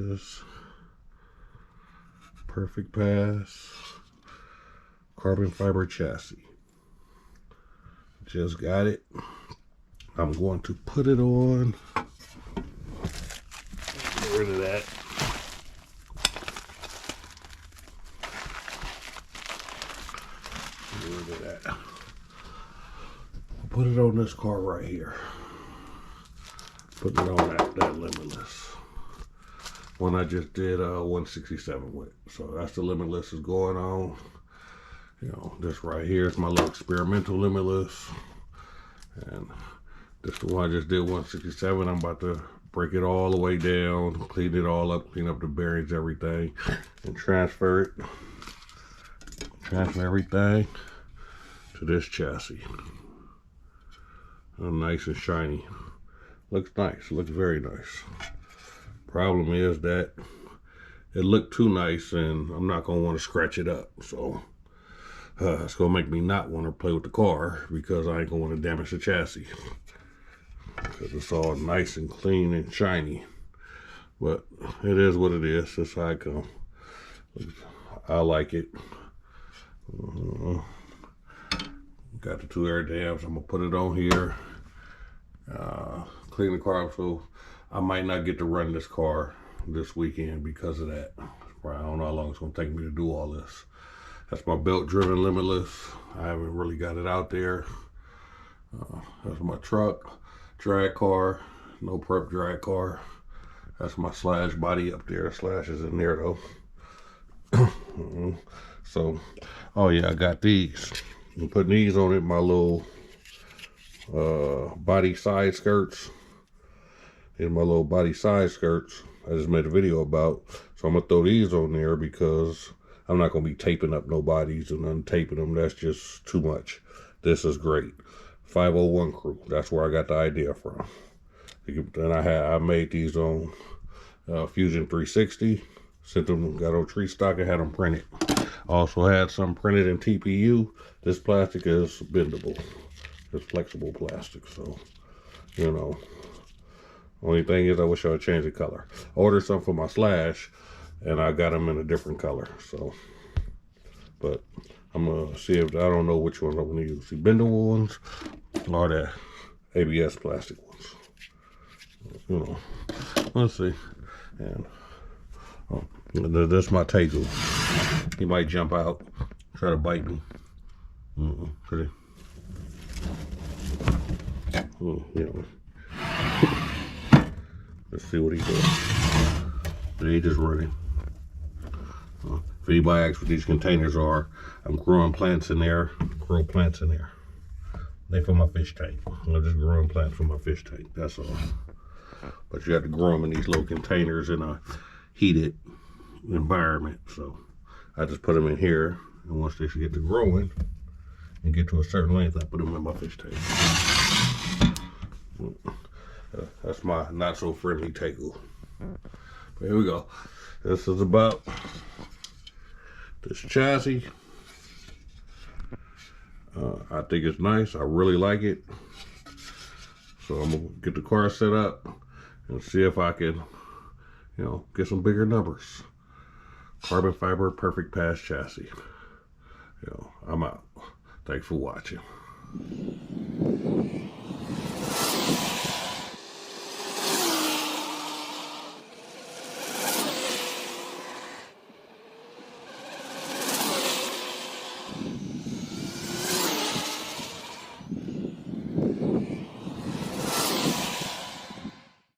is Perfect Pass carbon fiber chassis. Just got it. I'm going to put it on. Get rid of that. Get rid of that. I'll put it on this car right here. Put it on that Limitless. One I just did 167 with. So that's the Limitless is going on. You know, this right here is my little experimental Limitless. And this is the one I just did 167. I'm about to break it all the way down, clean it all up, clean up the bearings, everything, and transfer it. Transfer everything to this chassis. Oh, nice and shiny. Looks nice, looks very nice. Problem is that it looked too nice and I'm not gonna want to scratch it up. So it's gonna make me not want to play with the car because I ain't gonna want to damage the chassis. Because it's all nice and clean and shiny. But it is what it is. That's how I come. I like it. Got the 2 air dams. I'm gonna put it on here. Clean the car up, so I might not get to run this car this weekend because of that. I don't know how long it's gonna take me to do all this. That's my belt driven Limitless. I haven't really got it out there. That's my truck, drag car, no prep drag car. That's my Slash body up there. Slash is in there though. So, oh yeah, I got these. I'm putting these on it, my little body side skirts. In my little body side skirts I just made a video about. So I'm gonna throw these on there because I'm not gonna be taping up no bodies and untaping them. That's just too much. This is great. 501 crew. That's where I got the idea from. And I made these on Fusion 360. Sent them, got on tree stock and had them printed. Also had some printed in TPU. This plastic is bendable. It's flexible plastic, so you know. Only thing is I wish I would change the color. I ordered some for my Slash and I got them in a different color. So, but I'm gonna see if, I don't know which ones I'm gonna use. The bendable ones or the ABS plastic ones. You know, let's see. And this is my Tegu. He might jump out, try to bite me. Pretty. You know. Let's see what he's doing. But he just running. If anybody asks what these containers are, I'm growing plants in there. Grow plants in there. They for my fish tank. I'm just growing plants for my fish tank. That's all. But you have to grow them in these little containers in a heated environment. So I just put them in here, and once they get to growing and get to a certain length, I put them in my fish tank. That's my not so friendly Tegu. But here we go. This is about this chassis. I think it's nice. I really like it. So I'm gonna get the car set up and see if I can, you know, get some bigger numbers. Carbon fiber perfect pass chassis. You know, I'm out. Thanks for watching.